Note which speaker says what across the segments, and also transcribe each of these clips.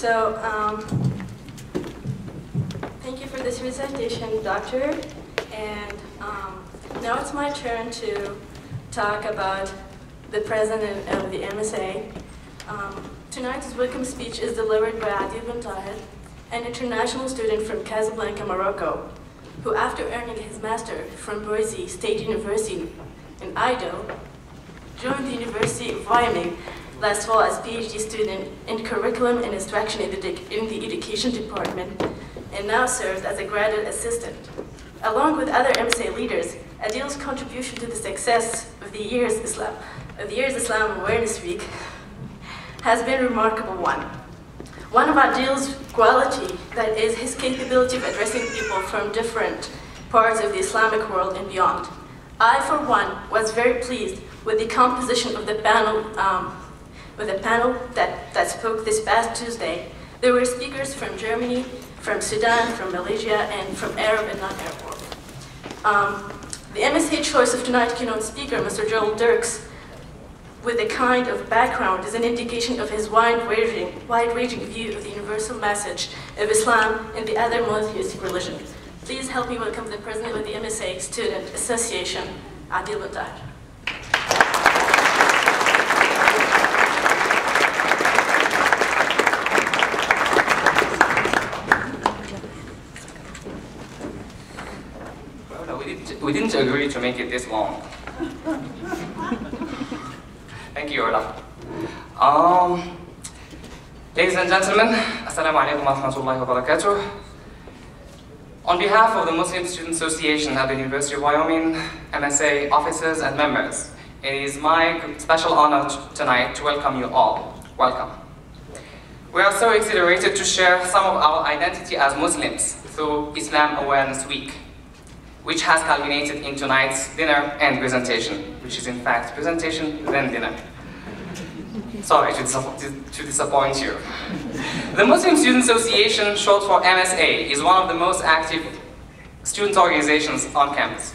Speaker 1: So, thank you for this presentation, Doctor. And now it's my turn to talk about the president of the MSA. Tonight's welcome speech is delivered by Adil Bentahar, an international student from Casablanca, Morocco, who after earning his master from Boise State University in Idaho, joined the University of Wyoming last fall as PhD student in curriculum and instruction in the education department, and now serves as a graduate assistant. Along with other MSA leaders, Adil's contribution to the success of the year's Islam Awareness Week has been a remarkable one. One of Adil's quality that is his capability of addressing people from different parts of the Islamic world and beyond. I, for one, was very pleased with the composition of the panel, that spoke this past Tuesday. There were speakers from Germany, from Sudan, from Malaysia, and from Arab and non-Arab world. The MSA choice of tonight's keynote speaker, Mr. Joel Dirks, with a kind of background, is an indication of his wide-ranging view of the universal message of Islam and the other monotheistic religions. Please help me welcome the president of the MSA Student Association, Adil Bentahar.
Speaker 2: We didn't agree to make it this long. Thank you, Orla. Ladies and gentlemen, Assalamu alaikum wa rahmatullahi wa barakatuh. On behalf of the Muslim Student Association at the University of Wyoming, MSA officers and members, it is my special honor tonight to welcome you all. Welcome. We are so exhilarated to share some of our identity as Muslims through Islam Awareness Week, which has culminated in tonight's dinner and presentation, which is in fact presentation then dinner. Sorry to disappoint you. The Muslim Student Association, short for MSA, is one of the most active student organizations on campus.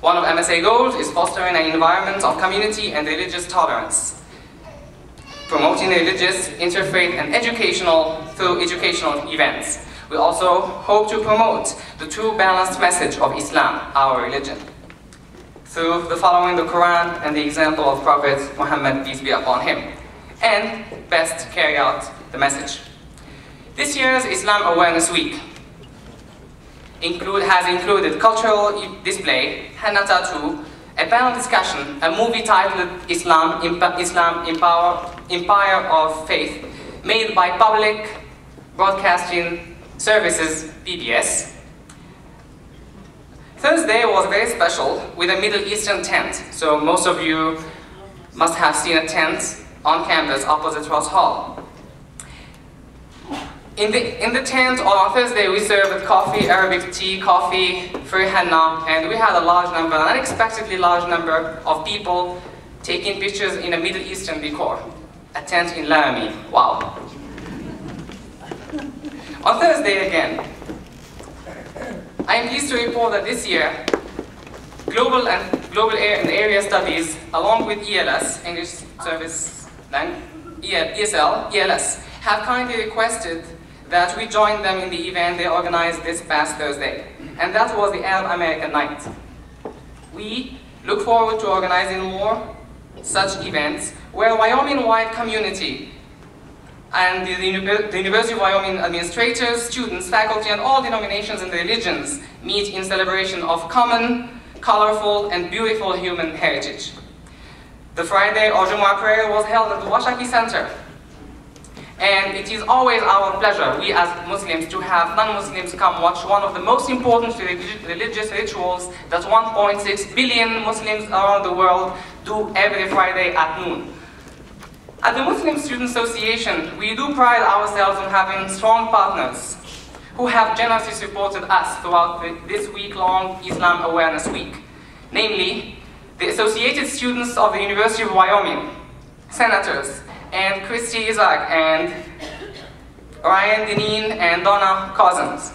Speaker 2: One of MSA goals is fostering an environment of community and religious tolerance, promoting religious, interfaith, and through educational events. We also hope to promote the true balanced message of Islam, our religion, through the following the Quran and the example of Prophet Muhammad, peace be upon him, and best carry out the message. This year's Islam Awareness Week has included cultural display, henna tattoo, a panel discussion, a movie titled Islam Empire of Faith, made by Public Broadcasting Services, PBS. Thursday was very special with a Middle Eastern tent, so most of you must have seen a tent on campus opposite Ross Hall. In the tent on Thursday we served coffee, Arabic tea, coffee, free henna, and we had an unexpectedly large number of people taking pictures in a Middle Eastern decor. A tent in Laramie, wow. On Thursday again, I am pleased to report that this year, Global and Area Studies, along with ELS, English Service ESL, ELS, have kindly requested that we join them in the event they organized this past Thursday, and that was the Arab American Night. We look forward to organizing more such events where Wyoming-wide community and the University of Wyoming administrators, students, faculty, and all denominations and religions meet in celebration of common, colorful, and beautiful human heritage. The Friday or Jumu'ah prayer was held at the Washaki Center. And it is always our pleasure, we as Muslims, to have non-Muslims come watch one of the most important religious rituals that 1.6 billion Muslims around the world do every Friday at noon. At the Muslim Student Association, we do pride ourselves on having strong partners who have generously supported us throughout this week-long Islam Awareness Week. Namely, the Associated Students of the University of Wyoming, Senators, and Christy Isaac, and Ryan Deneen, and Donna Cousins,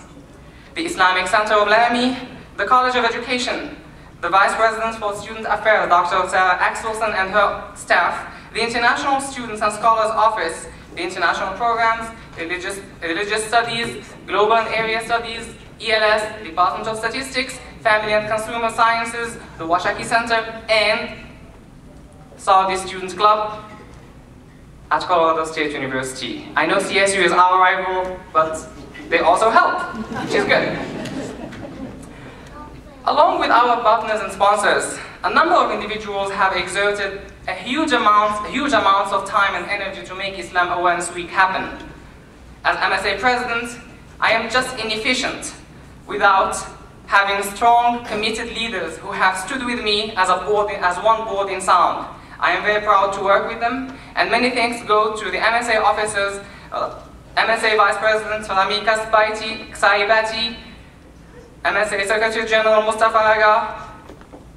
Speaker 2: the Islamic Center of Laramie, the College of Education, the Vice President for Student Affairs, Dr. Sarah Axelson and her staff, the International Students and Scholars Office, the International Programs, Religious Studies, Global and Area Studies, ELS, Department of Statistics, Family and Consumer Sciences, the Washaki Center, and Saudi Students Club at Colorado State University. I know CSU is our rival, but they also help, which is good. Along with our partners and sponsors, a number of individuals have exerted huge amounts of time and energy to make Islam Awareness Week happen. As MSA President, I am just inefficient without having strong, committed leaders who have stood with me as one board in sound. I am very proud to work with them, and many thanks go to the MSA officers, MSA Vice President Salami Saibati, MSA Secretary General Mustafa Aga,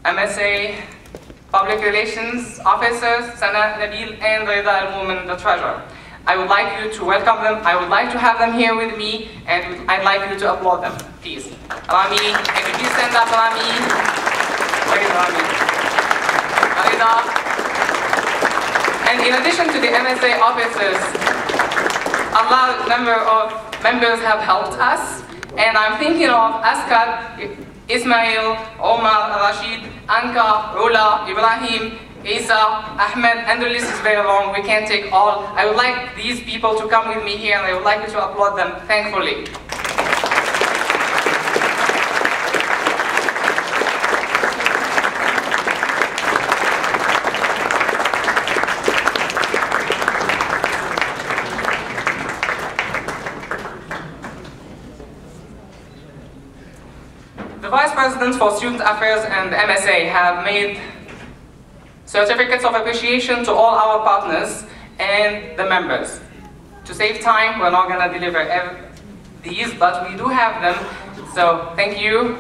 Speaker 2: MSA Public Relations Officers Sana Nabil and Reza Al-Mumin, the Treasurer. I would like you to welcome them. I would like to have them here with me, and I'd like you to applaud them, please. Rami, can you please stand up, Rami? Where is Rami? Reza. And in addition to the MSA officers, a large number of members have helped us, and I'm thinking of Askat, Ismail, Omar, Rashid, Anka, Rula, Ibrahim, Isa, Ahmed, and the list is very long. We can't take all. I would like these people to come with me here, and I would like you to applaud them thankfully. The Vice Presidents for Student Affairs and the MSA have made certificates of appreciation to all our partners and the members. To save time, we're not going to deliver these, but we do have them, so thank you.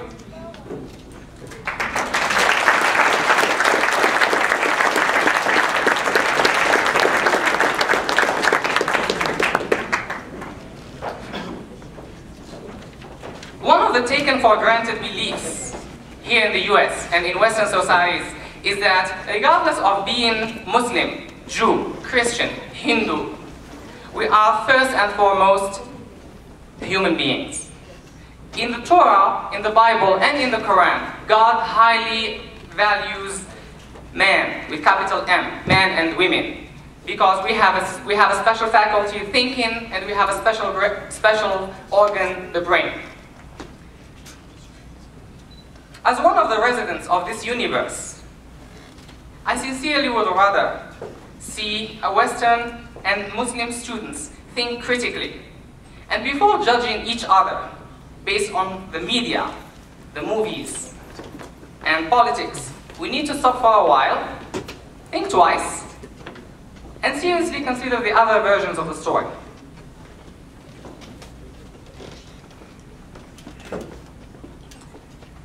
Speaker 2: One of the taken for granted beliefs here in the US and in Western societies is that regardless of being Muslim, Jew, Christian, Hindu, we are first and foremost human beings. In the Torah, in the Bible, and in the Quran, God highly values man, with capital M, man and women, because we have a special faculty of thinking, and we have a special organ, the brain. As one of the residents of this universe, I sincerely would rather see a Western and Muslim students think critically, and before judging each other based on the media, the movies, and politics, we need to stop for a while, think twice, and seriously consider the other versions of the story.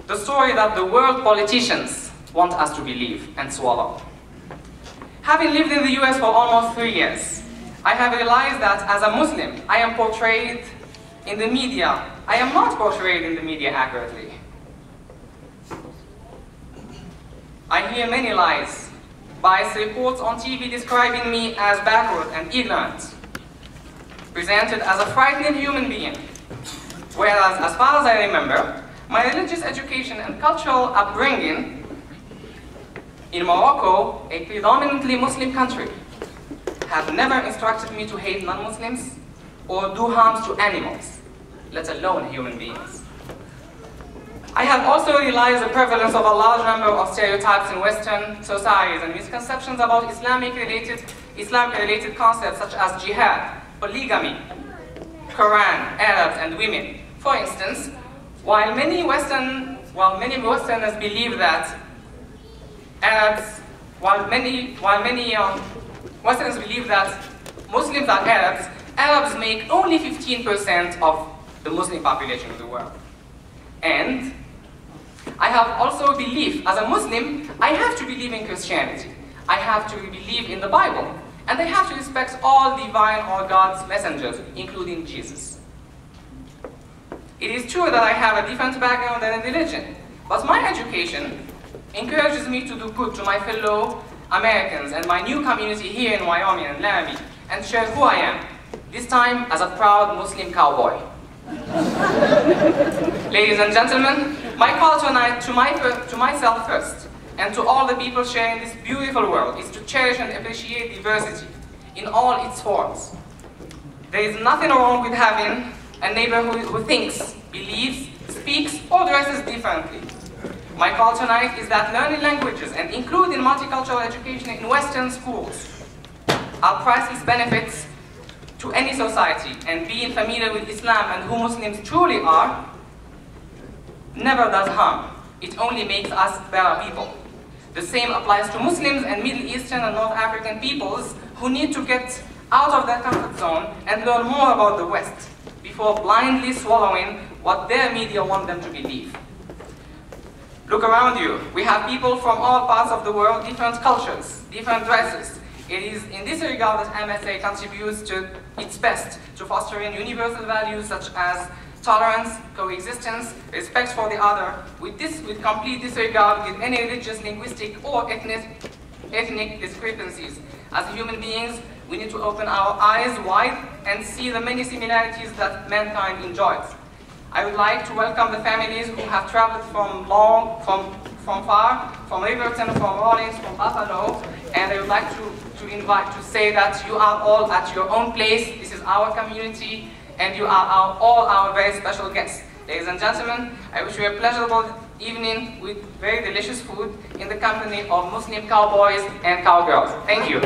Speaker 2: The story that the world politicians want us to believe and swallow. Having lived in the US for almost 3 years, I have realized that as a Muslim, I am portrayed in the media. I am not portrayed in the media accurately. I hear many lies, biased reports on TV describing me as backward and ignorant, presented as a frightening human being, whereas as far as I remember, my religious education and cultural upbringing in Morocco, a predominantly Muslim country, have never instructed me to hate non-Muslims or do harm to animals, let alone human beings. I have also realized the prevalence of a large number of stereotypes in Western societies and misconceptions about Islam-related concepts such as jihad, polygamy, Quran, Arabs, and women. For instance, while many Westerners believe that Westerners believe that Muslims are Arabs, Arabs make only 15% of the Muslim population of the world. And I have also a belief, as a Muslim, I have to believe in Christianity. I have to believe in the Bible. And I have to respect all divine or God's messengers, including Jesus. It is true that I have a different background than a religion, but my education encourages me to do good to my fellow Americans, and my new community here in Wyoming and Laramie, and share who I am, this time as a proud Muslim cowboy. Ladies and gentlemen, my call tonight to myself first, and to all the people sharing this beautiful world, is to cherish and appreciate diversity in all its forms. There is nothing wrong with having a neighbor who thinks, believes, speaks, or dresses differently. My call tonight is that learning languages and including multicultural education in Western schools are priceless benefits to any society, and being familiar with Islam and who Muslims truly are never does harm. It only makes us better people. The same applies to Muslims and Middle Eastern and North African peoples who need to get out of their comfort zone and learn more about the West before blindly swallowing what their media want them to believe. Look around you. We have people from all parts of the world, different cultures, different dresses. It is in this regard that MSA contributes to its best to fostering universal values such as tolerance, coexistence, respect for the other, with complete disregard with any religious, linguistic, or ethnic discrepancies. As human beings, we need to open our eyes wide and see the many similarities that mankind enjoys. I would like to welcome the families who have traveled from far, from Riverton, from Rawlins, from Buffalo, and I would like to say that you are all at your own place. This is our community, and you are all our very special guests. Ladies and gentlemen, I wish you a pleasurable evening with very delicious food in the company of Muslim cowboys and cowgirls. Thank you.